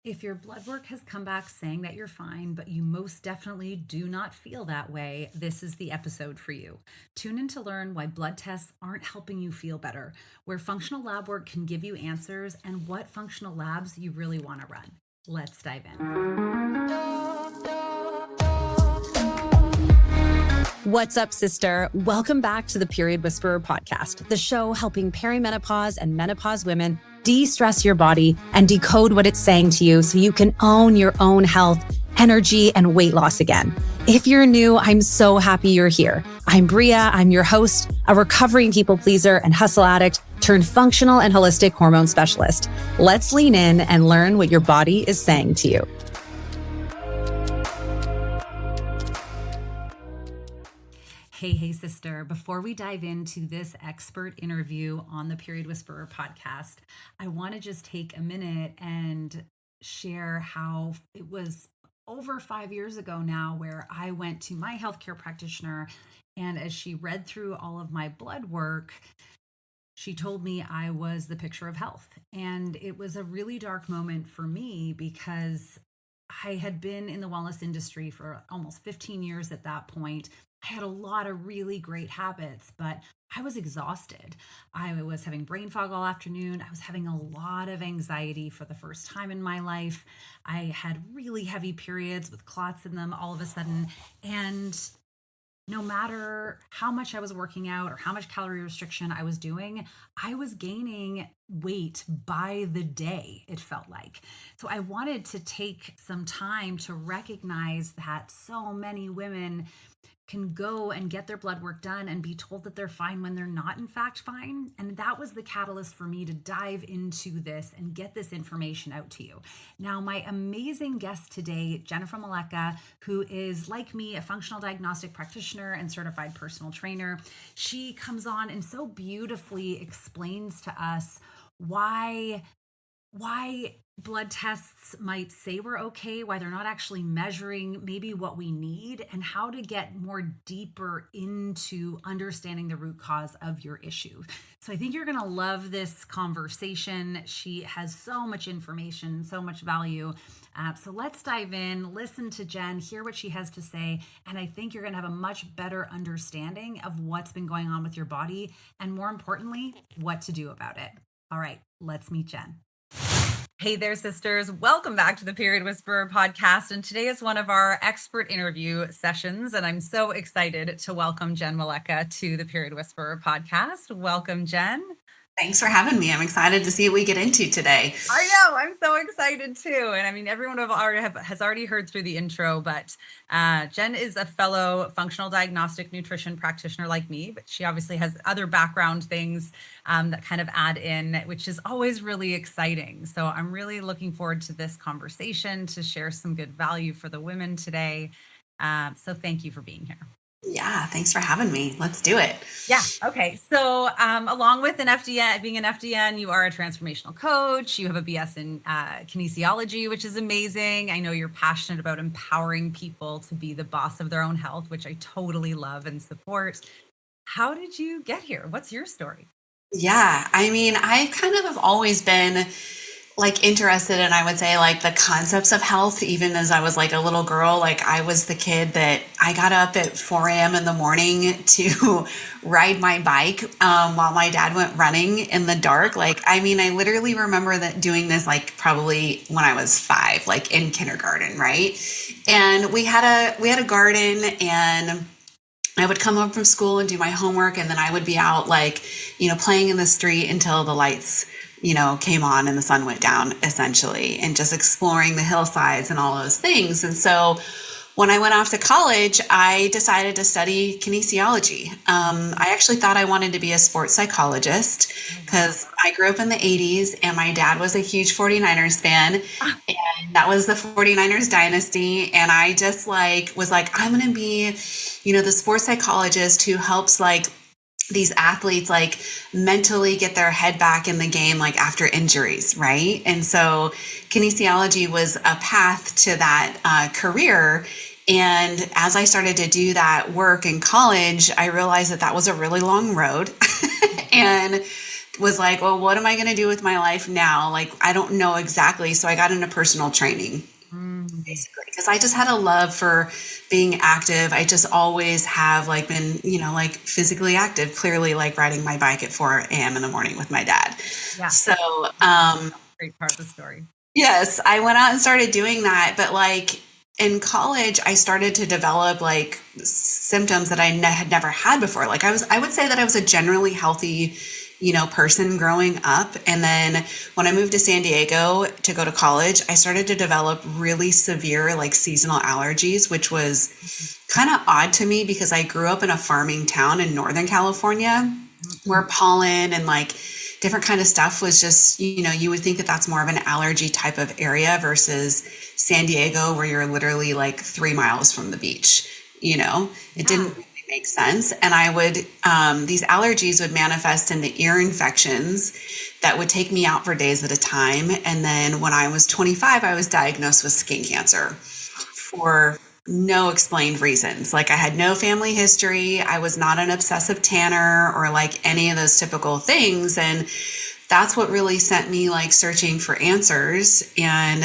If your blood work has come back saying that you're fine, but you most definitely do not feel that way, this is the episode for you. Tune in to learn why blood tests aren't helping you feel better, where functional lab work can give you answers, and what functional labs you really want to run. Let's dive in. What's up, sister? Welcome back to the Period Whisperer podcast, the show helping perimenopause and menopause women de-stress your body and decode what it's saying to you so you can own your own health, energy, and weight loss again. If you're new, I'm so happy you're here. I'm Bria. I'm your host, a recovering people pleaser and hustle addict turned functional and holistic hormone specialist. Let's lean in and learn what your body is saying to you. Hey, sister. Before we dive into this expert interview on the Period Whisperer podcast, I want to just take a minute and share how it was over 5 years ago now where I went to my healthcare practitioner, and as she read through all of my blood work, she told me I was the picture of health. And it was a really dark moment for me because I had been in the wellness industry for almost 15 years at that point. I had a lot of really great habits, but I was exhausted. I was having brain fog all afternoon. I was having a lot of anxiety for the first time in my life. I had really heavy periods with clots in them all of a sudden. And no matter how much I was working out or how much calorie restriction I was doing, I was gaining weight by the day, it felt like. So I wanted to take some time to recognize that so many women can go and get their blood work done and be told that they're fine when they're not in fact fine. And that was the catalyst for me to dive into this and get this information out to you. Now, my amazing guest today, Jenn Malecha, who is, like me, a functional diagnostic practitioner and certified personal trainer. She comes on and so beautifully explains to us why blood tests might say we're okay, why they're not actually measuring maybe what we need, and how to get more deeper into understanding the root cause of your issue. So I think you're going to love this conversation. She has so much information, so much value. So let's dive in, listen to Jenn, hear what she has to say, and I think you're going to have a much better understanding of what's been going on with your body, and more importantly, what to do about it. All right, let's meet Jenn. Hey there, sisters. Welcome back to the Period Whisperer podcast. And today is one of our expert interview sessions. And I'm so excited to welcome Jenn Malecha to the Period Whisperer podcast. Welcome, Jenn. Thanks for having me. I'm excited to see what we get into today. I know. I'm so excited too. And I mean, everyone has already heard through the intro, but Jenn is a fellow functional diagnostic nutrition practitioner like me, but she obviously has other background things that kind of add in, which is always really exciting. So I'm really looking forward to this conversation to share some good value for the women today. So thank you for being here. Yeah, thanks for having me. Let's do it. Yeah. Okay. So along with being an FDN, you are a transformational coach. You have a BS in kinesiology, which is amazing. I know you're passionate about empowering people to be the boss of their own health, which I totally love and support. How did you get here? What's your story? Yeah, I mean, I kind of have always been interested in, I would say, the concepts of health, even as I was a little girl. I was the kid that I got up at 4 a.m. in the morning to ride my bike while my dad went running in the dark. I literally remember that doing this probably when I was 5, in kindergarten, right? And we had a garden, and I would come home from school and do my homework, and then I would be out playing in the street until the lights came on and the sun went down, essentially, and just exploring the hillsides and all those things. And so when I went off to college, I decided to study kinesiology. I actually thought I wanted to be a sports psychologist because I grew up in the 80s and my dad was a huge 49ers fan, and that was the 49ers dynasty. And I just was I'm going to be, the sports psychologist who helps these athletes mentally get their head back in the game after injuries, right? And so kinesiology was a path to that career. And as I started to do that work in college, I realized that was a really long road and was like, well, what am I going to do with my life now? Like, I don't know exactly. So I got into personal training Mm. basically because I just had a love for being active. I just always have like been, like physically active, clearly like riding my bike at 4 a.m. in the morning with my dad. Yeah. So, Great part of the story. yes, I went out and started doing that. But like in college, I started to develop like symptoms that had never had before. Like I would say that I was a generally healthy, person growing up. And then when I moved to San Diego to go to college, I started to develop really severe like seasonal allergies, which was kind of odd to me because I grew up in a farming town in Northern California where pollen and like different kind of stuff was just, you would think that that's more of an allergy type of area versus San Diego, where you're literally like 3 miles from the beach. It Yeah. didn't really make sense. And these allergies would manifest into ear infections that would take me out for days at a time. And then when I was 25, I was diagnosed with skin cancer for no explained reasons. Like I had no family history. I was not an obsessive tanner or like any of those typical things. And that's what really sent me like searching for answers. And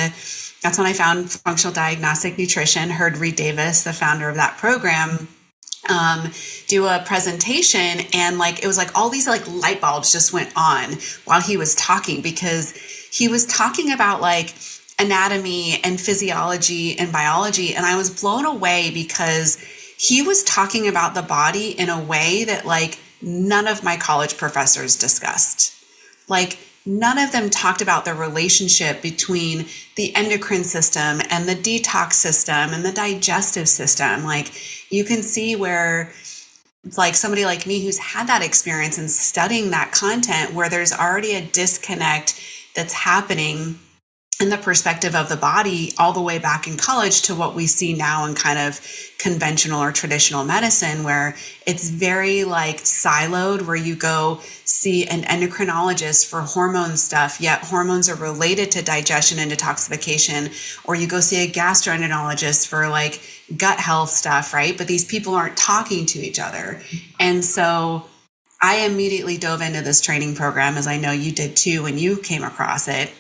that's when I found functional diagnostic nutrition, heard Reed Davis, the founder of that program, do a presentation. And like, it was like all these like light bulbs just went on while he was talking, because he was talking about like anatomy and physiology and biology. And I was blown away because he was talking about the body in a way that like none of my college professors discussed. Like none of them talked about the relationship between the endocrine system and the detox system and the digestive system. Like you can see where it's like somebody like me who's had that experience and studying that content, where there's already a disconnect that's happening in the perspective of the body all the way back in college to what we see now in kind of conventional or traditional medicine, where it's very like siloed, where you go see an endocrinologist for hormone stuff, yet hormones are related to digestion and detoxification, or you go see a gastroenterologist for like gut health stuff, right? But these people aren't talking to each other. And so I immediately dove into this training program, as I know you did too when you came across it,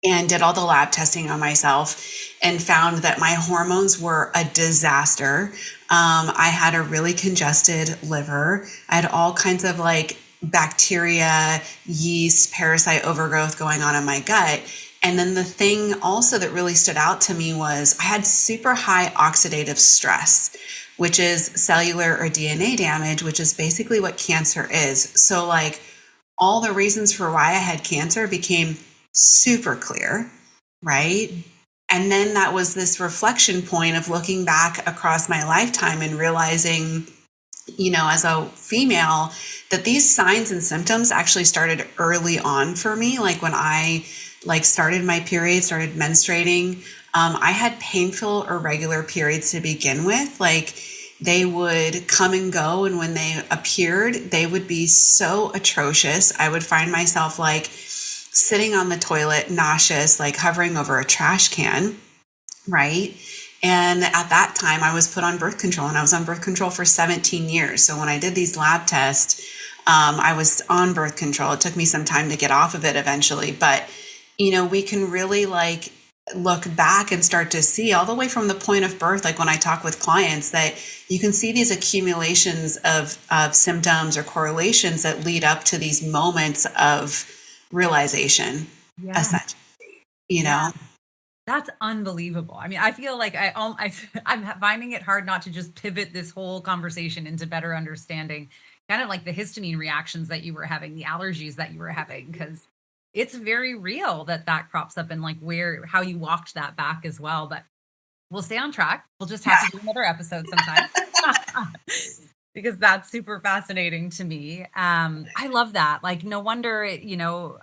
and did all the lab testing on myself and found that my hormones were a disaster. I had a really congested liver. I had all kinds of like bacteria, yeast, parasite overgrowth going on in my gut. And then the thing also that really stood out to me was I had super high oxidative stress, which is cellular or DNA damage, which is basically what cancer is. So like all the reasons for why I had cancer became super clear, right? And then that was this reflection point of looking back across my lifetime and realizing, as a female, that these signs and symptoms actually started early on for me. Like when I like started my period, started menstruating, I had painful, irregular periods to begin with. Like they would come and go. And when they appeared, they would be so atrocious. I would find myself like sitting on the toilet, nauseous, like hovering over a trash can, right? And at that time, I was put on birth control, and I was on birth control for 17 years. So when I did these lab tests, I was on birth control. It took me some time to get off of it eventually, but we can really like look back and start to see all the way from the point of birth. Like when I talk with clients, that you can see these accumulations of symptoms or correlations that lead up to these moments of realization, Yeah. essentially, Yeah. That's unbelievable. I mean, I feel like I'm finding it hard not to just pivot this whole conversation into better understanding kind of like the histamine reactions that you were having, the allergies that you were having, because it's very real that that crops up, and like how you walked that back as well. But we'll stay on track. We'll just have to do another episode sometime. Because that's super fascinating to me. I love that. Like, no wonder,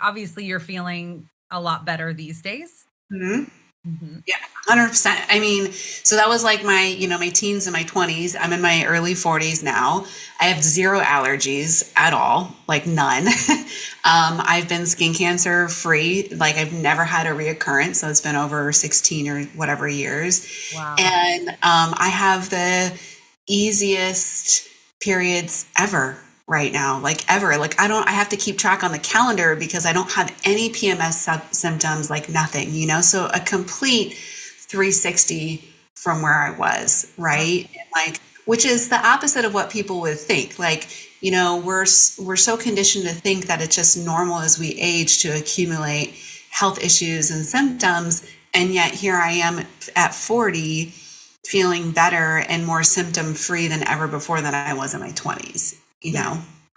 obviously you're feeling a lot better these days. Mhm. Mhm. Yeah, 100%. I mean, so that was like my teens and my 20s. I'm in my early 40s now. I have zero allergies at all, like none. I've been skin cancer free. Like I've never had a reoccurrence. So it's been over 16 or whatever years. Wow. And I have the easiest periods ever. right now, like ever. Like I have to keep track on the calendar because I don't have any PMS symptoms, like nothing, so a complete 360 from where I was, right? And like, which is the opposite of what people would think. Like, we're so conditioned to think that it's just normal as we age to accumulate health issues and symptoms. And yet here I am at 40 feeling better and more symptom free than ever before than I was in my 20s,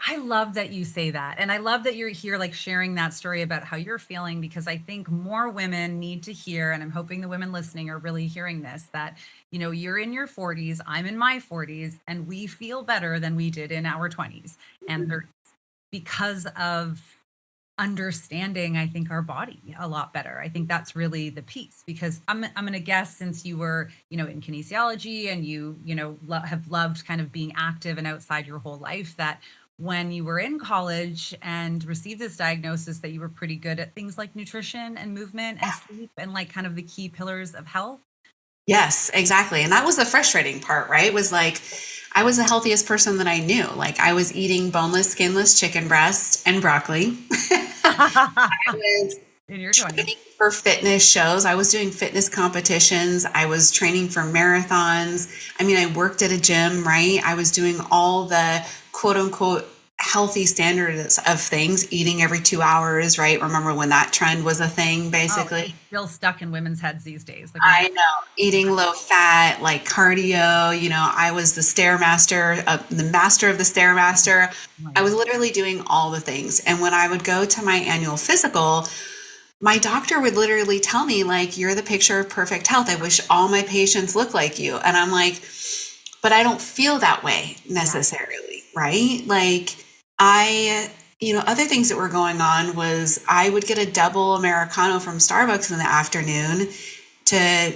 I love that you say that. And I love that you're here, like sharing that story about how you're feeling, because I think more women need to hear, and I'm hoping the women listening are really hearing this, that, you're in your 40s, I'm in my 40s, and we feel better than we did in our 20s and 30s because of understanding, I think, our body a lot better. I think that's really the piece, because I'm going to guess, since you were, in kinesiology and have loved kind of being active and outside your whole life, that when you were in college and received this diagnosis, that you were pretty good at things like nutrition and movement and sleep and like kind of the key pillars of health. Yes, exactly. And that was the frustrating part, right? Was like, I was the healthiest person that I knew. Like I was eating boneless, skinless chicken breast and broccoli. I was In your 20s. training for fitness shows. I was doing fitness competitions. I was training for marathons. I mean, I worked at a gym, right? I was doing all the quote unquote healthy standards of things, eating every 2 hours, right? Remember when that trend was a thing, basically? It's still stuck in women's heads these days. Like, I know. Eating low fat, like cardio, I was the stairmaster, the master of the stairmaster. I was literally doing all the things. And when I would go to my annual physical, my doctor would literally tell me, like, you're the picture of perfect health. I wish all my patients look like you. And I'm like, but I don't feel that way necessarily, right? Like other things that were going on was I would get a double Americano from Starbucks in the afternoon to,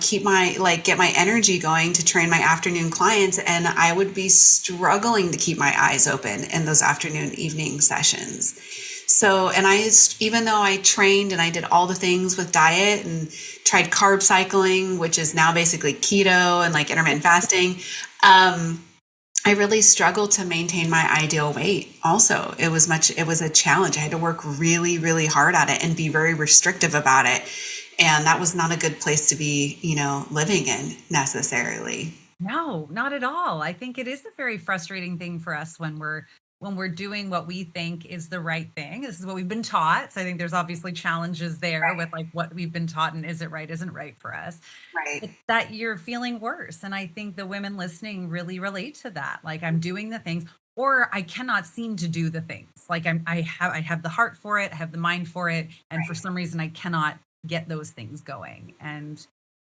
get my energy going to train my afternoon clients. And I would be struggling to keep my eyes open in those afternoon evening sessions. So, and even though I trained and I did all the things with diet and tried carb cycling, which is now basically keto and like intermittent fasting, I really struggled to maintain my ideal weight. Also, it was a challenge. I had to work really, really hard at it and be very restrictive about it. And that was not a good place to be, living in necessarily. No, not at all. I think it is a very frustrating thing for us when we're doing what we think is the right thing. This is what we've been taught. So I think there's obviously challenges there with like what we've been taught and is it right, isn't right for us. Right. It's that you're feeling worse. And I think the women listening really relate to that. Like, I'm doing the things, or I cannot seem to do the things. Like I have the heart for it, I have the mind for it. And for some reason I cannot get those things going. And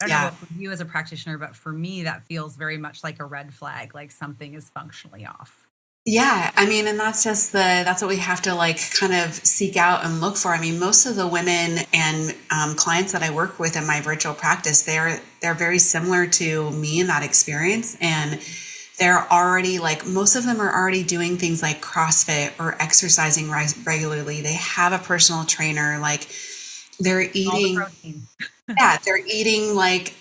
I don't know about for you as a practitioner, but for me, that feels very much like a red flag, like something is functionally off. Yeah, I mean, and that's what we have to like kind of seek out and look for. I mean, most of the women and clients that I work with in my virtual practice, they're very similar to me in that experience, and they're already like, most of them are already doing things like CrossFit or exercising regularly. They have a personal trainer, like they're eating, they're eating like,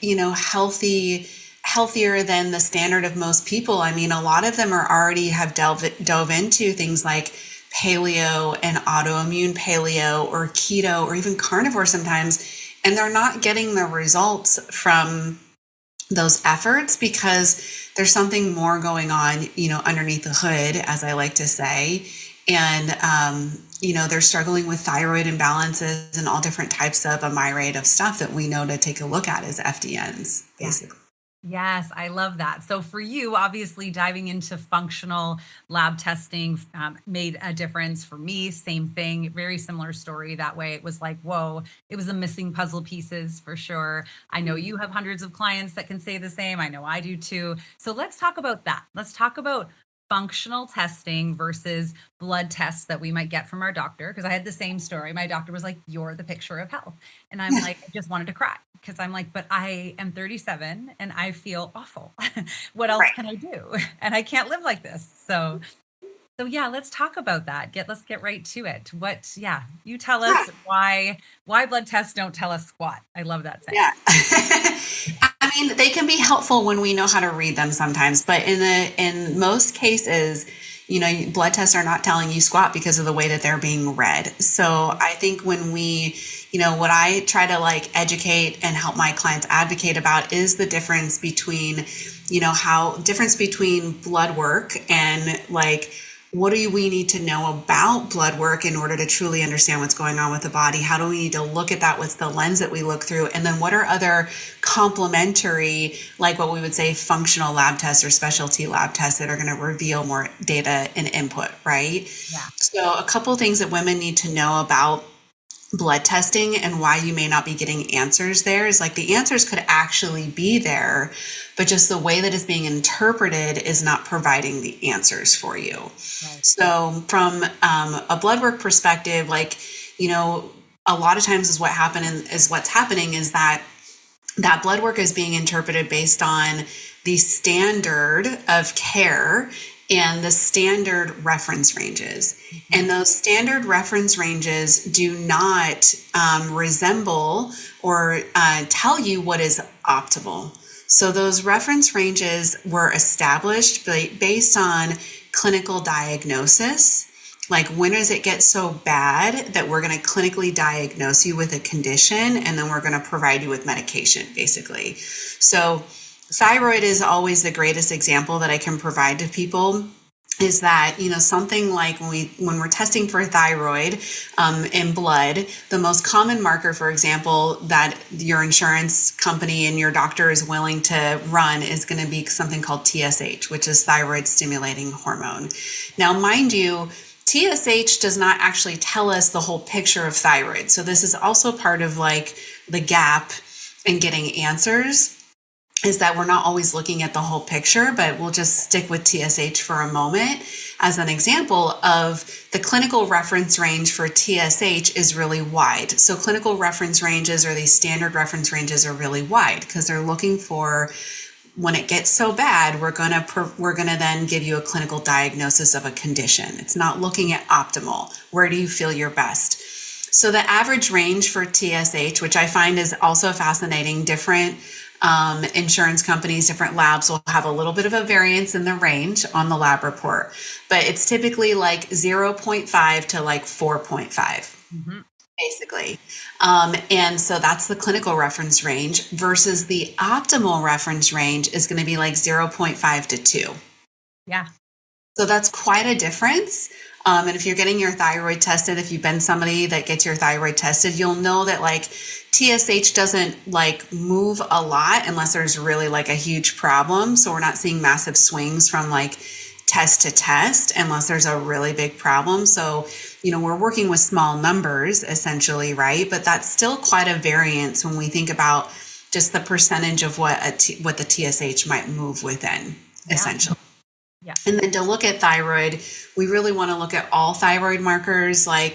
healthier than the standard of most people. I mean, a lot of them have dove into things like paleo and autoimmune paleo or keto or even carnivore sometimes, and they're not getting the results from those efforts because there's something more going on, underneath the hood, as I like to say. And, they're struggling with thyroid imbalances and all different types of a myriad of stuff that we know to take a look at as FDNs, basically. Yes, I love that. So for you, obviously diving into functional lab testing made a difference. For me, same thing, very similar story that way. It was like, whoa, it was the missing puzzle pieces for sure. I know you have hundreds of clients that can say the same. I know I do too. So let's talk about that. Let's talk about functional testing versus blood tests that we might get from our doctor. Because I had the same story. My doctor was like, you're the picture of health. And I'm like, I just wanted to cry because I'm like, but I am 37 and I feel awful. What else can I do? And I can't live like this. So yeah, let's talk about that. Let's get right to it. You tell us why blood tests don't tell us squat. I love that saying. Yeah. I mean, they can be helpful when we know how to read them sometimes, but in most cases, blood tests are not telling you squat because of the way that they're being read. So I think when what I try to like educate and help my clients advocate about is the difference between, difference between blood work and like, what do we need to know about blood work in order to truly understand what's going on with the body? How do we need to look at that? What's the lens that we look through? And then what are other complementary, like what we would say functional lab tests or specialty lab tests that are going to reveal more data and input, right? Yeah. So a couple of things that women need to know about blood testing and why you may not be getting answers there is like the answers could actually be there, but just the way that it's being interpreted is not providing the answers for you. Right. So from a blood work perspective, like, a lot of times what's happening is that blood work is being interpreted based on the standard of care and the standard reference ranges. Mm-hmm. And those standard reference ranges do not resemble or tell you what is optimal. So those reference ranges were established based on clinical diagnosis. Like, when does it get so bad that we're going to clinically diagnose you with a condition and then we're going to provide you with medication, basically. So thyroid is always the greatest example that I can provide to people, is that, something like when we're testing for thyroid in blood, the most common marker, for example, that your insurance company and your doctor is willing to run is going to be something called TSH, which is thyroid stimulating hormone. Now, mind you, TSH does not actually tell us the whole picture of thyroid. So this is also part of like the gap in getting answers, is that we're not always looking at the whole picture, but we'll just stick with TSH for a moment as an example of the clinical reference range for TSH is really wide. So clinical reference ranges, or these standard reference ranges, are really wide because they're looking for, when it gets so bad, we're gonna then give you a clinical diagnosis of a condition. It's not looking at optimal. Where do you feel your best? So the average range for TSH, which I find is also fascinating, different insurance companies, different labs will have a little bit of a variance in the range on the lab report, but it's typically like 0.5 to like 4.5. Mm-hmm. Basically. And so that's the clinical reference range versus the optimal reference range is going to be like 0.5 to 2. Yeah. So that's quite a difference. And if you're getting your thyroid tested, if you've been somebody that gets your thyroid tested, you'll know that like TSH doesn't like move a lot unless there's really like a huge problem. So we're not seeing massive swings from like test to test unless there's a really big problem. So, we're working with small numbers essentially, right? But that's still quite a variance when we think about just the percentage of what the TSH might move within, essentially. Yeah. And then to look at thyroid, we really want to look at all thyroid markers like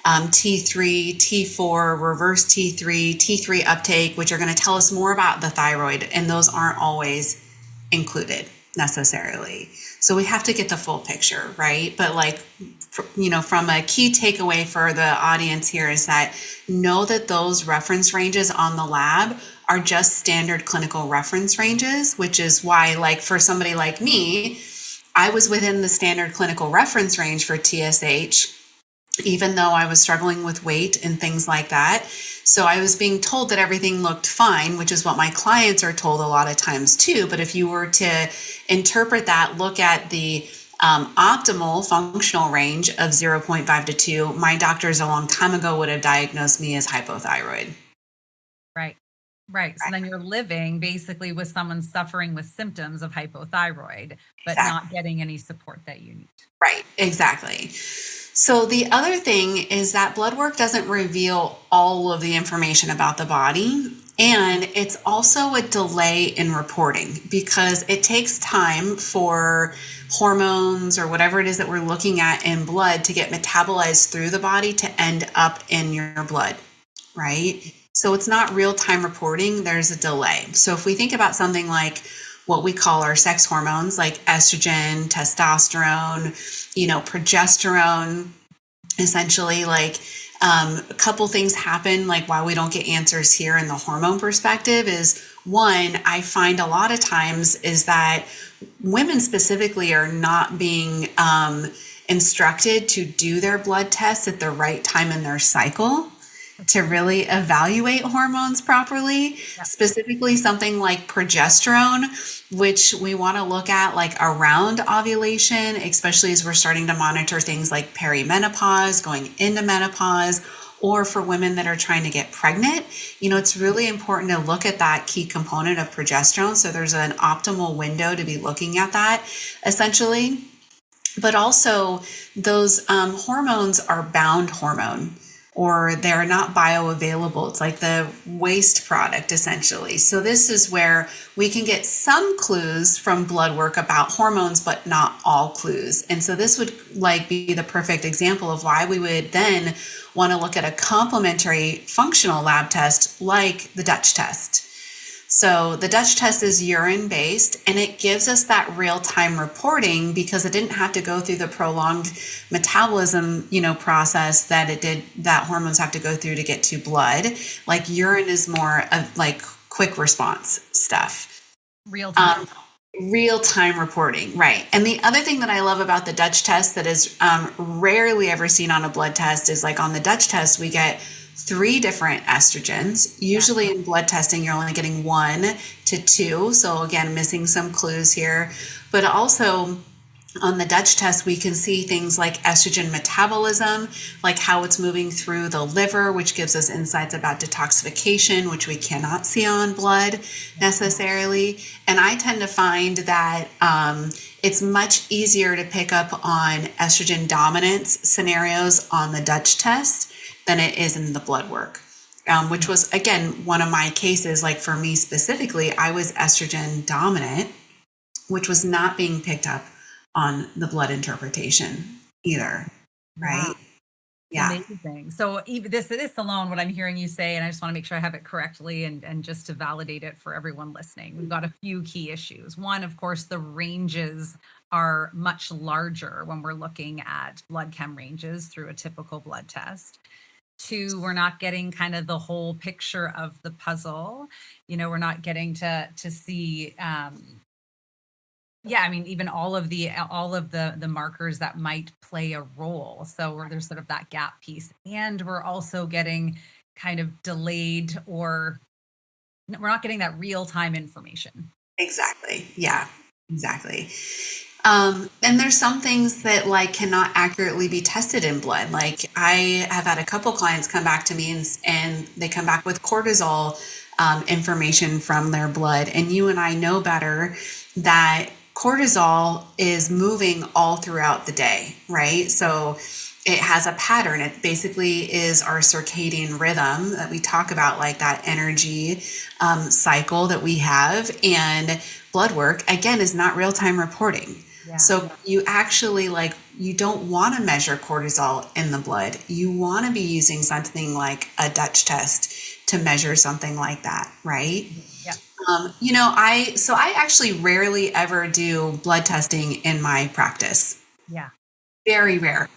T3, T4, reverse T3, T3 uptake, which are going to tell us more about the thyroid. And those aren't always included necessarily. So we have to get the full picture, right? But like, from a key takeaway for the audience here is that know that those reference ranges on the lab are just standard clinical reference ranges, which is why, like, for somebody like me, I was within the standard clinical reference range for TSH, even though I was struggling with weight and things like that. So I was being told that everything looked fine, which is what my clients are told a lot of times too. But if you were to interpret that, look at the optimal functional range of 0.5 to 2, my doctors a long time ago would have diagnosed me as hypothyroid. Right. So then you're living basically with someone suffering with symptoms of hypothyroid, but Exactly. not getting any support that you need. Right. Exactly. So the other thing is that blood work doesn't reveal all of the information about the body. And it's also a delay in reporting because it takes time for hormones or whatever it is that we're looking at in blood to get metabolized through the body to end up in your blood, right? So it's not real-time reporting. There's a delay. So if we think about something like what we call our sex hormones, like estrogen, testosterone, progesterone, essentially, like a couple things happen, like why we don't get answers here in the hormone perspective is, one, I find a lot of times is that women specifically are not being instructed to do their blood tests at the right time in their cycle to really evaluate hormones properly, specifically something like progesterone, which we want to look at like around ovulation, especially as we're starting to monitor things like perimenopause, going into menopause, or for women that are trying to get pregnant. It's really important to look at that key component of progesterone. So there's an optimal window to be looking at that essentially. But also those hormones are bound hormone, or they're not bioavailable. It's like the waste product essentially. So this is where we can get some clues from blood work about hormones, but not all clues. And so this would like be the perfect example of why we would then want to look at a complementary functional lab test like the Dutch test. So the Dutch test is urine based, and it gives us that real time reporting because it didn't have to go through the prolonged metabolism, process that hormones have to go through to get to blood. Like urine is more of like quick response stuff. Real time. Real time reporting, right? And the other thing that I love about the Dutch test that is rarely ever seen on a blood test is like on the Dutch test, we get 3 different estrogens. Usually in blood testing, you're only getting 1 to 2. So again, missing some clues here. But also on the Dutch test, we can see things like estrogen metabolism, like how it's moving through the liver, which gives us insights about detoxification, which we cannot see on blood necessarily. And I tend to find that it's much easier to pick up on estrogen dominance scenarios on the Dutch test than it is in the blood work, which was, again, one of my cases. Like for me specifically, I was estrogen dominant, which was not being picked up on the blood interpretation either, right? Wow. Yeah. Amazing. So even this alone, what I'm hearing you say, and I just want to make sure I have it correctly and just to validate it for everyone listening, we've got a few key issues. One, of course, the ranges are much larger when we're looking at blood chem ranges through a typical blood test. 2, we're not getting kind of the whole picture of the puzzle. We're not getting to see even all of the markers that might play a role. So there's sort of that gap piece. And we're also getting kind of delayed, or we're not getting that real-time information. Exactly. Yeah, exactly. And there's some things that like cannot accurately be tested in blood. Like I have had a couple clients come back to me and they come back with cortisol information from their blood. And you and I know better that cortisol is moving all throughout the day, right? So it has a pattern. It basically is our circadian rhythm that we talk about, like that energy cycle that we have. And blood work, again, is not real-time reporting. Yeah. So you actually you don't want to measure cortisol in the blood. You want to be using something like a Dutch test to measure something like that, right? Yeah. I actually rarely ever do blood testing in my practice. Yeah. Very rare.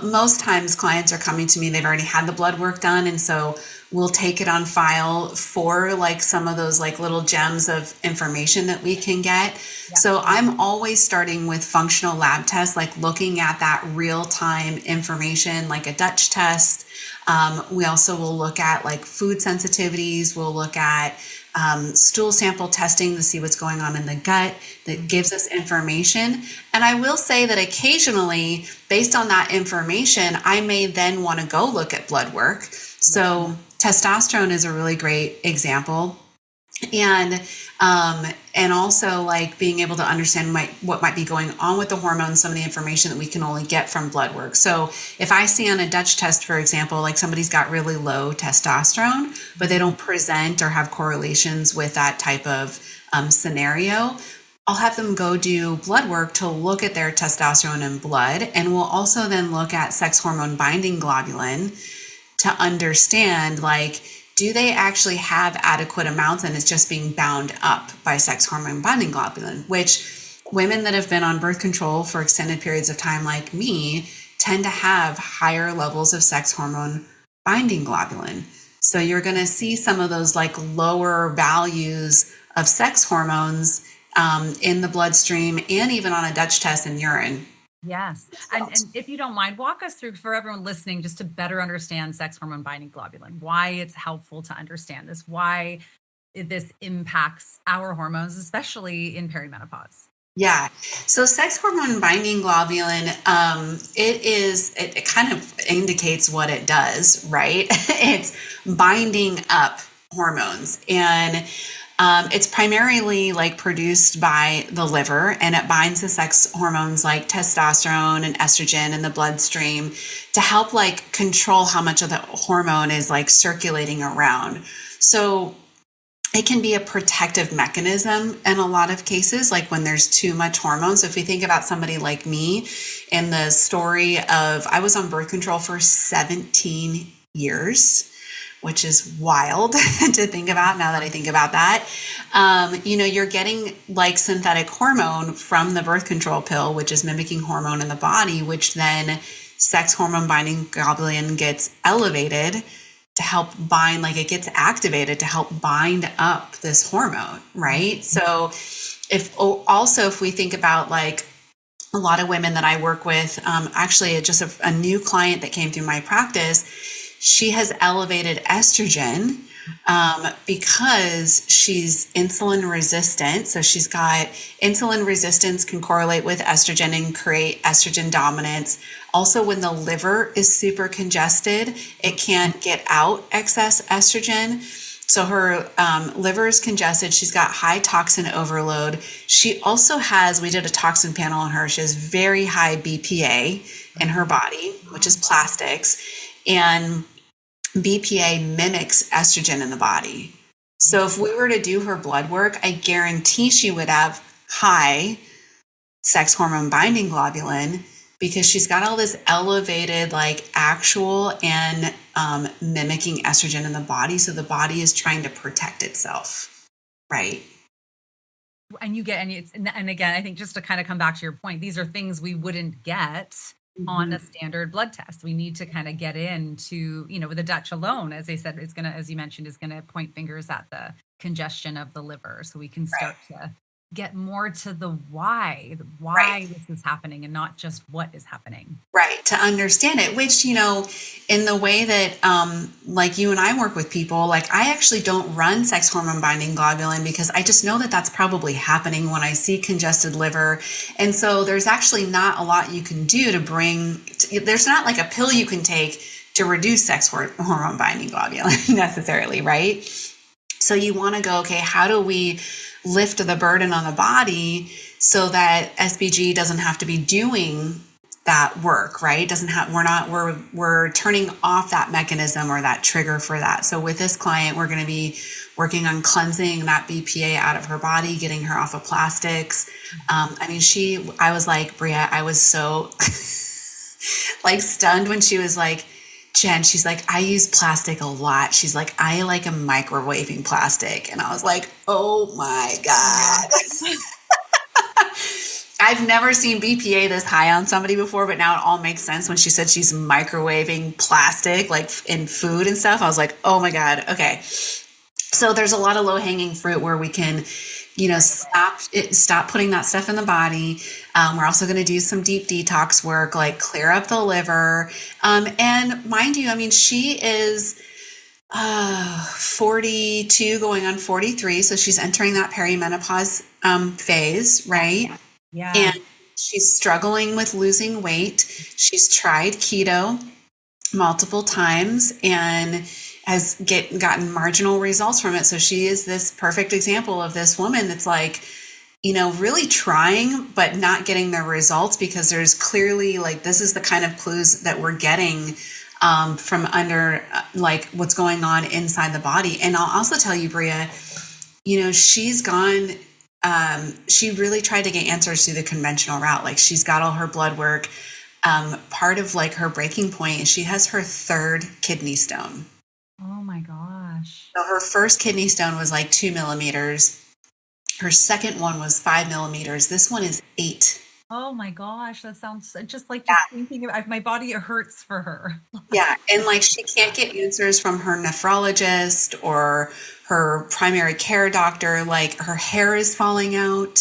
Most times clients are coming to me, they've already had the blood work done. And so we'll take it on file for like some of those like little gems of information that we can get. Yeah. So I'm always starting with functional lab tests, like looking at that real-time information, like a Dutch test. We also will look at like food sensitivities. We'll look at stool sample testing to see what's going on in the gut that gives us information. And I will say that occasionally, based on that information, I may then want to go look at blood work. So testosterone is a really great example. And also like being able to understand what might be going on with the hormones, some of the information that we can only get from blood work. So if I see on a Dutch test, for example, like somebody's got really low testosterone, but they don't present or have correlations with that type of scenario, I'll have them go do blood work to look at their testosterone in blood. And we'll also then look at sex hormone binding globulin to understand do they actually have adequate amounts and it's just being bound up by sex hormone binding globulin, which women that have been on birth control for extended periods of time like me tend to have higher levels of sex hormone binding globulin. So you're going to see some of those lower values of sex hormones in the bloodstream and even on a Dutch test in urine. Yes. And if you don't mind, walk us through for everyone listening, just to better understand sex hormone binding globulin, why it's helpful to understand this, why this impacts our hormones, especially in perimenopause. Yeah. So sex hormone binding globulin, it kind of indicates what it does, right? It's binding up hormones, and it's primarily like produced by the liver, and it binds the sex hormones like testosterone and estrogen in the bloodstream to help like control how much of the hormone is like circulating around. So it can be a protective mechanism in a lot of cases, like when there's too much hormone. So if we think about somebody like me in the story of, I was on birth control for 17 years, which is wild to think about now that I think about that. You're getting like synthetic hormone from the birth control pill, which is mimicking hormone in the body, which then sex hormone binding globulin gets elevated to help bind, like it gets activated to help bind up this hormone, right? So if we think about like a lot of women that I work with, actually just a new client that came through my practice, she has elevated estrogen because she's insulin resistant. So she's got insulin resistance can correlate with estrogen and create estrogen dominance. Also, when the liver is super congested, it can't get out excess estrogen. So her liver is congested. She's got high toxin overload. She also has, we did a toxin panel on her. She has very high BPA in her body, which is plastics. And BPA mimics estrogen in the body. So if we were to do her blood work, I guarantee she would have high sex hormone binding globulin because she's got all this elevated, like actual and mimicking estrogen in the body. So the body is trying to protect itself, right? And and again, I think just to kind of come back to your point, these are things we wouldn't get on a standard blood test. We need to kind of get into, with the Dutch alone, as I said, it's going to, as you mentioned, is going to point fingers at the congestion of the liver. So we can start to get more to the why Right. this is happening and not just what is happening. Right. To understand it, which, in the way that, like you and I work with people, like I actually don't run sex hormone binding globulin because I just know that that's probably happening when I see congested liver. And so there's actually not a lot you can do there's not like a pill you can take to reduce sex hormone binding globulin necessarily. Right. So you want to go, okay, how do we lift the burden on the body so that SBG doesn't have to be doing that work, right? We're turning off that mechanism or that trigger for that. So with this client, we're going to be working on cleansing that BPA out of her body, getting her off of plastics. I was like, Bria, I was so like stunned when she was like, Jen, she's like, I use plastic a lot. She's like, I like a microwaving plastic. And I was like, oh my God. I've never seen BPA this high on somebody before, but now it all makes sense when she said she's microwaving plastic, like in food and stuff. I was like, oh my God. Okay. So there's a lot of low hanging fruit where we can, stop putting that stuff in the body. We're also going to do some deep detox work, like clear up the liver. And mind you, she is 42 going on 43. So she's entering that perimenopause phase, right? Yeah. And she's struggling with losing weight. She's tried keto multiple times and has gotten marginal results from it. So she is this perfect example of this woman that's like, really trying, but not getting the results because there's clearly like, this is the kind of clues that we're getting from under like what's going on inside the body. And I'll also tell you, Bria, she's gone, she really tried to get answers through the conventional route. Like she's got all her blood work. Part of like her breaking point is she has her third kidney stone. Oh my gosh. So her first kidney stone was like 2 millimeters. Her second one was 5 millimeters. This one is 8. Oh my gosh. That sounds just like thinking about my body hurts for her. Yeah. And like she can't get answers from her nephrologist or her primary care doctor, like her hair is falling out.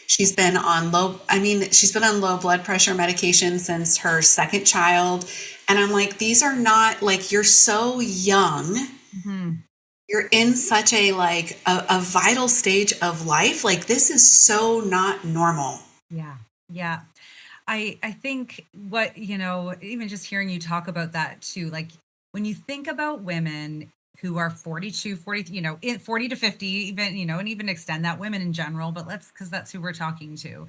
She's been on she's been on low blood pressure medication since her second child. And I'm like, these are not like, you're so young. Mhm. You're in such a a vital stage of life. Like this is so not normal. Yeah. Yeah. I think what, even just hearing you talk about that too, like when you think about women who are 42, 40, 40 to 50, even, and even extend that women in general, but because that's who we're talking to.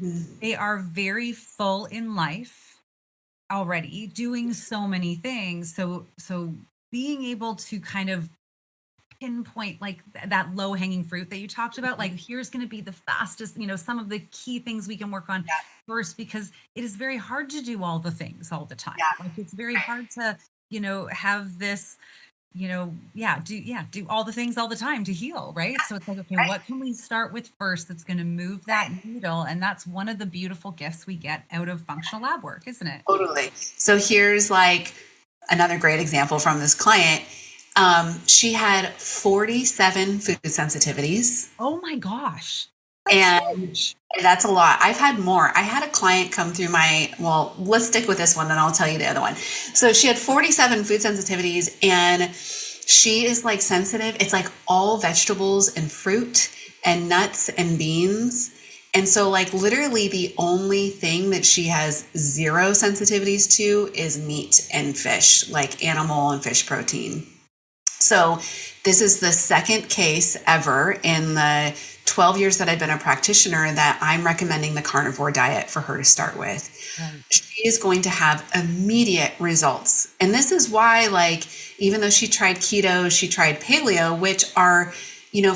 Mhm. They are very full in life already, doing so many things. So being able to kind of pinpoint like that low hanging fruit that you talked about, like here's going to be the fastest, some of the key things we can work on Yeah, first, because it is very hard to do all the things all the time. yeah, Like it's very hard to, have this, do all the things all the time to heal, right? So it's like, okay, right, what can we start with first that's going to move that needle? And that's one of the beautiful gifts we get out of functional lab work, isn't it? totally. So here's like another great example from this client. She had 47 food sensitivities, Oh my gosh, that's and huge. that's a lot. I've had more. I had a client come through well, let's stick with this one and I'll tell you the other one. So she had 47 food sensitivities, and she is like sensitive. It's like all vegetables and fruit and nuts and beans. And so like literally the only thing that she has zero sensitivities to is meat and fish, like animal and fish protein. So this is the second case ever in the 12 years that I've been a practitioner that I'm recommending the carnivore diet for her to start with. Right. She is going to have immediate results. And this is why, like, even though she tried keto, she tried paleo, which are,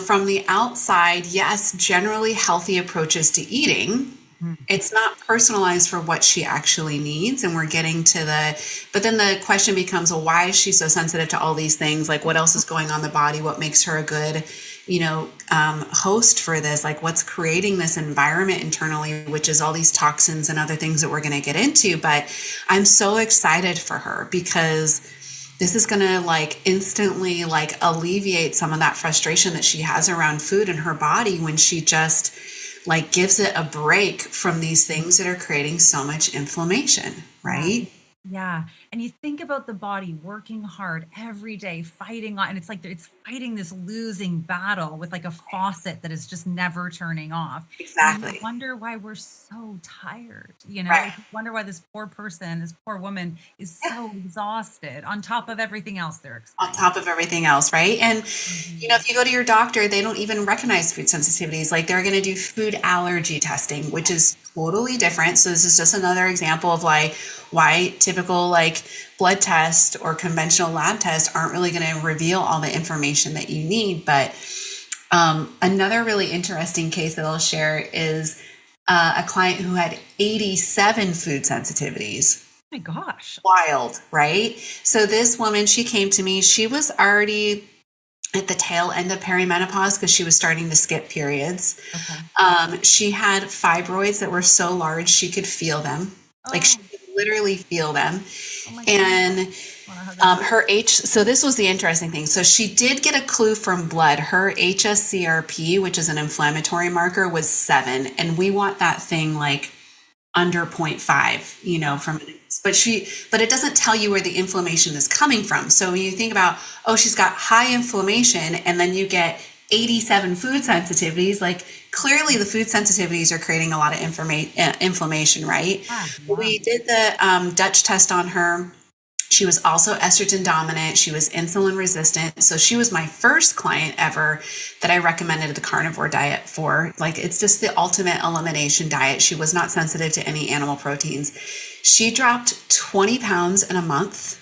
from the outside, yes, generally healthy approaches to eating. Mhm. It's not personalized for what she actually needs. And we're getting to but then the question becomes, well, why is she so sensitive to all these things? Like what else is going on in the body? What makes her a good, host for this? Like what's creating this environment internally, which is all these toxins and other things that we're going to get into. But I'm so excited for her because this is going to like instantly like alleviate some of that frustration that she has around food in her body when she just like gives it a break from these things that are creating so much inflammation, Yeah. right? Yeah. And you think about the body working hard every day, fighting on, and it's like it's fighting this losing battle with like a faucet that is just never turning off. And you Exactly. wonder why we're so tired, Right. like you wonder why this poor person, this poor woman is Yeah. so exhausted on top of everything else they're On experiencing. top of everything else, right? And Mhm. if you go to your doctor, they don't even recognize food sensitivities. Like they're going to do food allergy testing, which is totally different. So this is just another example of like why typical like blood test or conventional lab tests aren't really going to reveal all the information that you need. But another really interesting case that I'll share is a client who had 87 food sensitivities. Oh my gosh. Wild, right? So this woman, she came to me, she was already at the tail end of perimenopause because she was starting to skip periods. Okay. She had fibroids that were so large she could feel them. Like she Oh, could literally feel them. oh my God. And Want to hug her. so this was the interesting thing. So she did get a clue from blood. Her HSCRP, which is an inflammatory marker, was 7. And we want that thing like under zero point 0.5, from but it doesn't tell you where the inflammation is coming from. So when you think about, oh, she's got high inflammation and then you get 87 food sensitivities, like clearly the food sensitivities are creating a lot of inflammation, right? Yeah. Yeah. We did the Dutch test on her. She was also estrogen dominant. She was insulin resistant. So she was my first client ever that I recommended the carnivore diet for. Like it's just the ultimate elimination diet. She was not sensitive to any animal proteins. She dropped 20 pounds in a month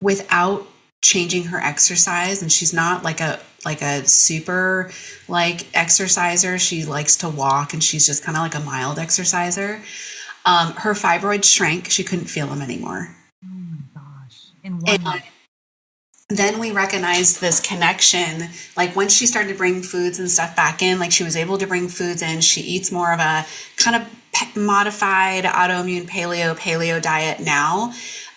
without changing her exercise. And she's not like a super like exerciser. She likes to walk and she's just kind of like a mild exerciser. Her fibroids shrank. She couldn't feel them anymore. Oh my gosh. In And 1 month. then we recognized this connection. Like once she started to bring foods and stuff back in, like she was able to bring foods in. She eats more of a kind of modified autoimmune paleo diet now.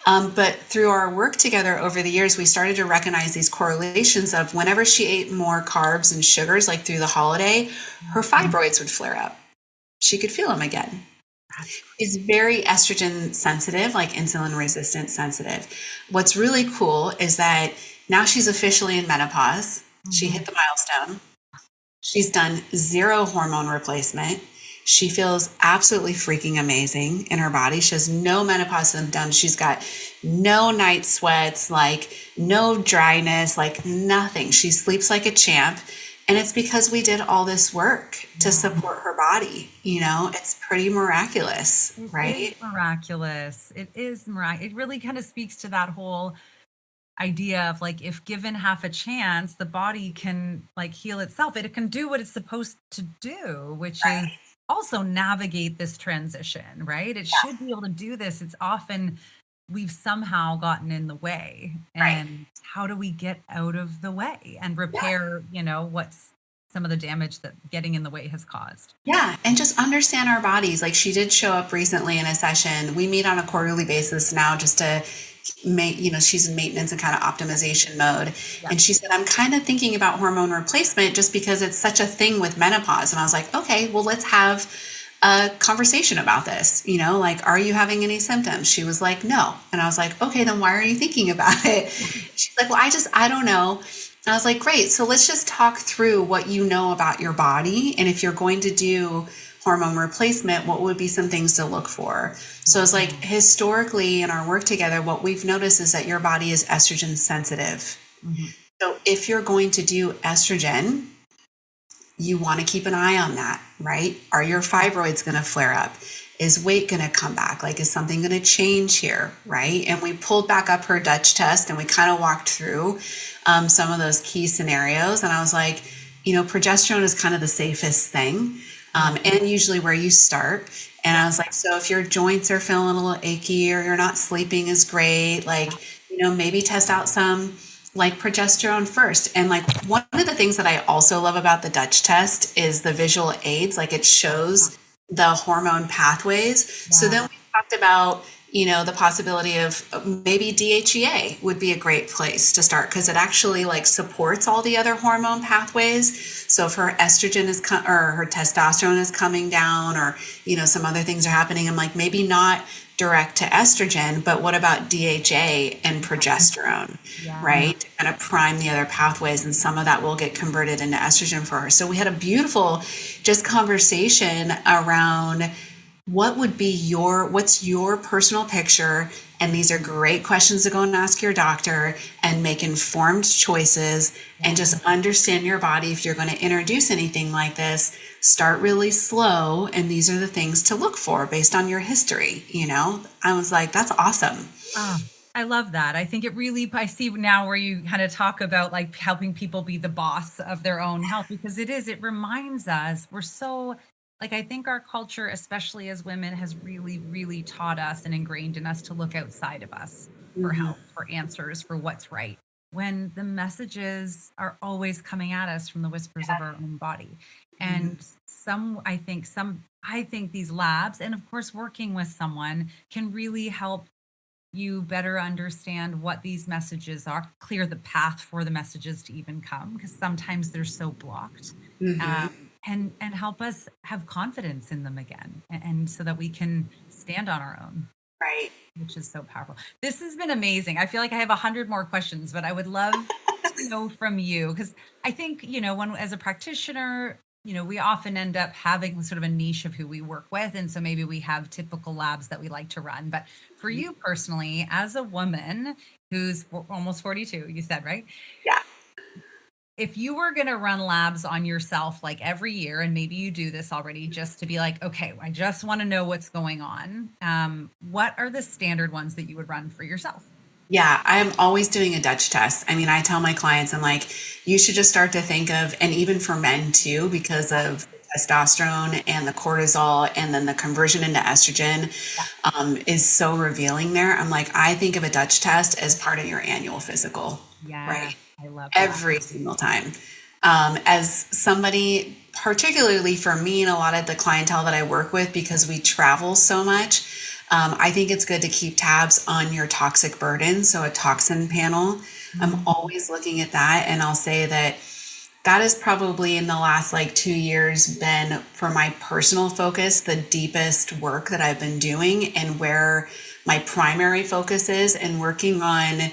But through our work together over the years, we started to recognize these correlations of whenever she ate more carbs and sugars, like through the holiday, her fibroids would flare up. She could feel them again. That's Is very estrogen sensitive, like insulin resistant sensitive. What's really cool is that now she's officially in menopause. She hit the milestone. She's done 0 hormone replacement. She feels absolutely freaking amazing in her body. She has no menopause symptoms. She's got no night sweats, like no dryness, like nothing. She sleeps like a champ. And it's because we did all this work to support her body. It's pretty miraculous, It is right? miraculous. It is miraculous. It really kind of speaks to that whole idea of like, if given half a chance, the body can like heal itself. It can do what it's supposed to do, which is Right. also navigate this transition, right? It should be able to do this. It's often we've somehow gotten in the way. Right. And how do we get out of the way and Yeah. repair, what's some of the damage that getting in the way has caused? Yeah, and just understand our bodies. Like she did show up recently in a session. We meet on a quarterly basis now just to make, she's in maintenance and kind of optimization mode. Yeah. And she said, I'm kind of thinking about hormone replacement just because it's such a thing with menopause. And I was like, okay, well, let's have a conversation about this. Like, are you having any symptoms? She was like, no. And I was like, okay, then why are you thinking about it? She's like, well, I don't know. I was like, great. So let's just talk through what you know about your body. And if you're going to do hormone replacement, what would be some things to look for? So it's like historically in our work together, what we've noticed is that your body is estrogen sensitive. So if you're going to do estrogen, you want to keep an eye on that, right? Are your fibroids going to flare up? Is weight going to come back? Like, is something going to change here, right? And we pulled back up her Dutch test and we kind of walked through some of those key scenarios. And I was like, progesterone is kind of the safest thing and usually where you start. And I was like, so if your joints are feeling a little achy or you're not sleeping as great, like, maybe test out some like progesterone first. And like one of the things that I also love about the Dutch test is the visual aids, like it shows the hormone pathways. So then we talked about, the possibility of maybe DHEA would be a great place to start because it actually like supports all the other hormone pathways. So if her estrogen or her testosterone is coming down or, some other things are happening, I'm like, maybe not direct to estrogen, but what about DHA and progesterone, right? To kind of prime the other pathways, and some of that will get converted into estrogen for her. So we had a beautiful just conversation around what's your personal picture. And these are great questions to go and ask your doctor and make informed choices and just understand your body. If you're going to introduce anything like this, start really slow. And these are the things to look for based on your history. I was like, that's awesome. Oh, I love that. I think I see now where you kind of talk about like helping people be the boss of their own health, because it reminds us we're so like, I think our culture, especially as women, has really, really taught us and ingrained in us to look outside of us for help, for answers, for what's right, when the messages are always coming at us from the whispers of our own body. And I think these labs, and of course, working with someone can really help you better understand what these messages are, clear the path for the messages to even come, because sometimes they're so blocked. And help us have confidence in them again, and so that we can stand on our own, Right. which is so powerful. This has been amazing. I feel like I have 100 more questions, but I would love to know from you, because I think, when as a practitioner, we often end up having sort of a niche of who we work with. And so maybe we have typical labs that we like to run. But for you personally, as a woman who's almost 42, you said, right? Yeah. If you were going to run labs on yourself like every year, and maybe you do this already, just to be like, okay, I just want to know what's going on. What are the standard ones that you would run for yourself? Yeah, I'm always doing a Dutch test. I mean, I tell my clients, I'm like, you should just start to think of, and even for men too, because of testosterone and the cortisol and then the conversion into estrogen is so revealing there. I'm like, I think of a Dutch test as part of your annual physical, Yeah, right? I love that. Every single time. As somebody, particularly for me and a lot of the clientele that I work with, because we travel so much, I think it's good to keep tabs on your toxic burden. So a toxin panel, I'm always looking at that. And I'll say that that is probably in the last like 2 years been for my personal focus, the deepest work that I've been doing and where my primary focus is and working on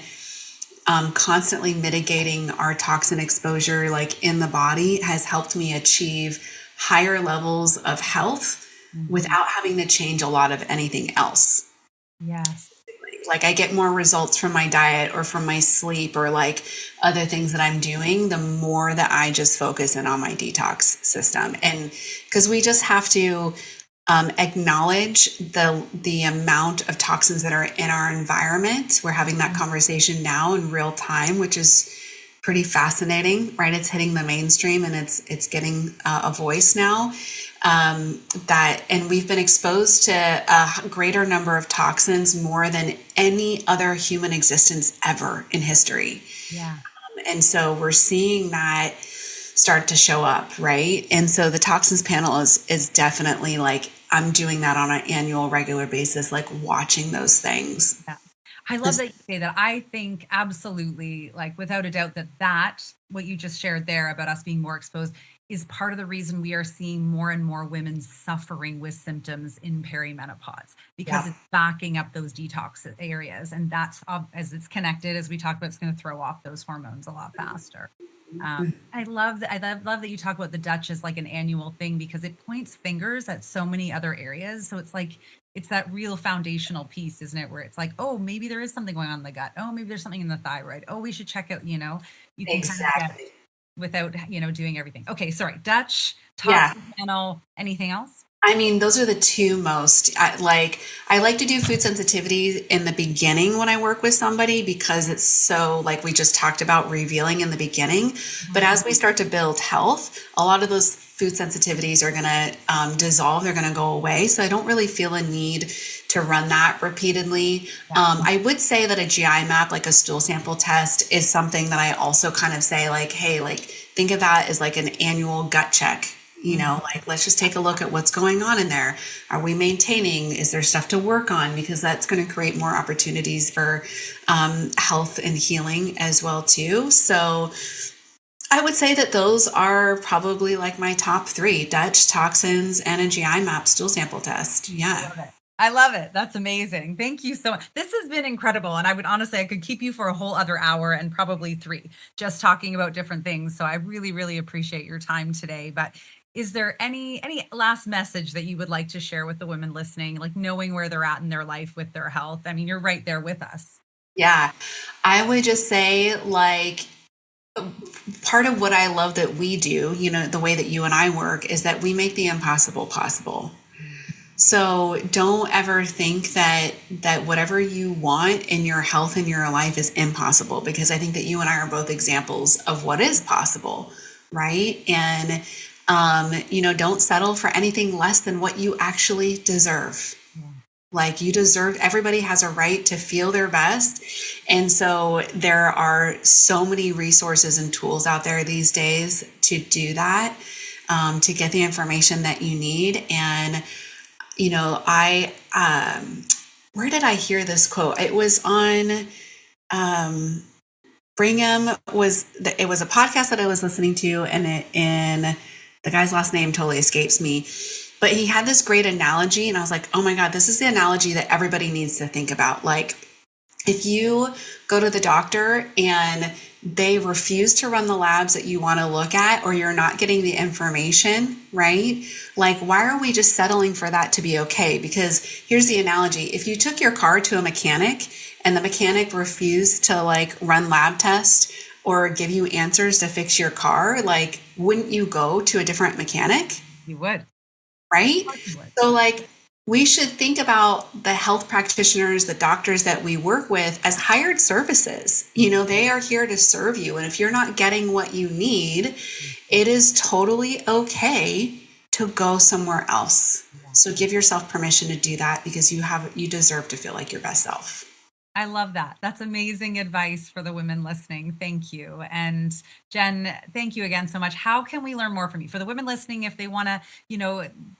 constantly mitigating our toxin exposure like in the body has helped me achieve higher levels of health without having to change a lot of anything else. Yes. Like I get more results from my diet or from my sleep or like other things that I'm doing, the more that I just focus in on my detox system. And because we just have to acknowledge the amount of toxins that are in our environment. We're having that conversation now in real time, which is pretty fascinating, right? It's hitting the mainstream and it's getting a voice now. And we've been exposed to a greater number of toxins more than any other human existence ever in history. Yeah. And so we're seeing that start to show up, right? And so the toxins panel is definitely like I'm doing that on an annual regular basis, like watching those things. Yeah. I love that you say that. I think absolutely, like without a doubt, that what you just shared there about us being more exposed is part of the reason we are seeing more and more women suffering with symptoms in perimenopause because Yeah. it's backing up those detox areas. And that's as it's connected, as we talked about, it's going to throw off those hormones a lot faster. I love that. I love that you talk about the Dutch as like an annual thing because it points fingers at so many other areas. So it's like it's that real foundational piece, isn't it? Where it's like, oh, maybe there is something going on in the gut. Oh, maybe there's something in the thyroid. Oh, we should check out. You can kind of get Exactly. without doing everything. Okay, sorry. Dutch, Yeah. toxic panel. Anything else? I mean, those are the two most I like to do food sensitivity in the beginning when I work with somebody because it's so like we just talked about revealing in the beginning. But as we start to build health, a lot of those food sensitivities are going to dissolve. They're going to go away. So I don't really feel a need to run that repeatedly. I would say that a GI map, like a stool sample test, is something that I also kind of say like, hey, like think of that as like an annual gut check. Like let's just take a look at what's going on in there. Are we maintaining? Is there stuff to work on? Because that's going to create more opportunities for health and healing as well too. So I would say that those are probably like my top three: Dutch, toxins, and a GI map stool sample test. Yeah. Love it. I love it. That's amazing. Thank you so much. This has been incredible. And I would honestly, I could keep you for a whole other hour and probably three just talking about different things. So I really, really appreciate your time today. But is there any last message that you would like to share with the women listening, like knowing where they're at in their life with their health? I mean, you're right there with us. Yeah. I would just say like part of what I love that we do, the way that you and I work is that we make the impossible possible. So don't ever think that whatever you want in your health and your life is impossible, because I think that you and I are both examples of what is possible, right? And don't settle for anything less than what you actually deserve. Like you deserve, everybody has a right to feel their best. And so there are so many resources and tools out there these days to do that, to get the information that you need. And I where did I hear this quote? It was on Brigham. It was a podcast that I was listening to, and the guy's last name totally escapes me. But he had this great analogy, and I was like, oh my God, this is the analogy that everybody needs to think about. Like, if you go to the doctor and they refuse to run the labs that you want to look at, or you're not getting the information, right? Like, why are we just settling for that to be okay? Because here's the analogy. If you took your car to a mechanic and the mechanic refused to like run lab tests or give you answers to fix your car, like, wouldn't you go to a different mechanic? You would. Right? You would. So like we should think about the health practitioners, the doctors that we work with as hired services. They are here to serve you. And if you're not getting what you need, it is totally okay to go somewhere else. So give yourself permission to do that because you deserve to feel like your best self. I love that. That's amazing advice for the women listening. Thank you. And Jenn, thank you again so much. How can we learn more from you? For the women listening, if they want to,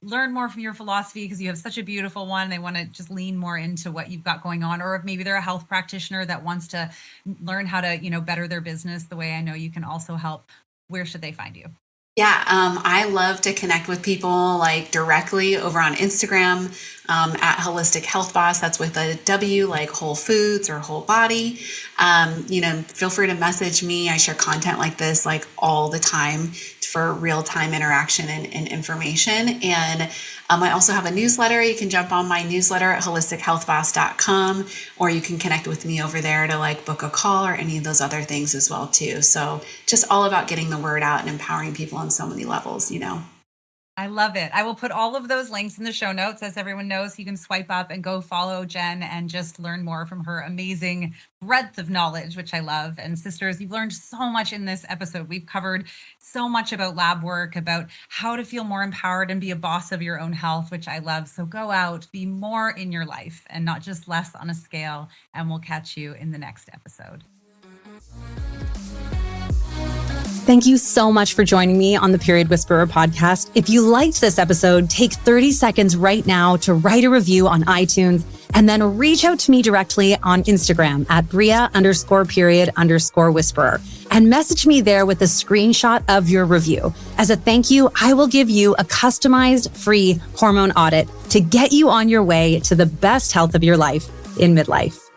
learn more from your philosophy, because you have such a beautiful one, they want to just lean more into what you've got going on, or if maybe they're a health practitioner that wants to learn how to, better their business the way I know you can also help, where should they find you? Yeah, I love to connect with people like directly over on Instagram at Holistic Health Boss. That's with a W, like Whole Foods or Whole Body. Feel free to message me. I share content like this like all the time for real-time interaction and information. And I also have a newsletter. You can jump on my newsletter at holistichealthboss.com, or you can connect with me over there to like book a call or any of those other things as well too. So just all about getting the word out and empowering people on so many levels, I love it. I will put all of those links in the show notes. As everyone knows, you can swipe up and go follow Jenn and just learn more from her amazing breadth of knowledge, which I love. And sisters, you've learned so much in this episode. We've covered so much about lab work, about how to feel more empowered and be a boss of your own health, which I love. So go out, be more in your life and not just less on a scale. And we'll catch you in the next episode. Thank you so much for joining me on the Period Whisperer podcast. If you liked this episode, take 30 seconds right now to write a review on iTunes and then reach out to me directly on Instagram at Bria_period_whisperer and message me there with a screenshot of your review. As a thank you, I will give you a customized free hormone audit to get you on your way to the best health of your life in midlife.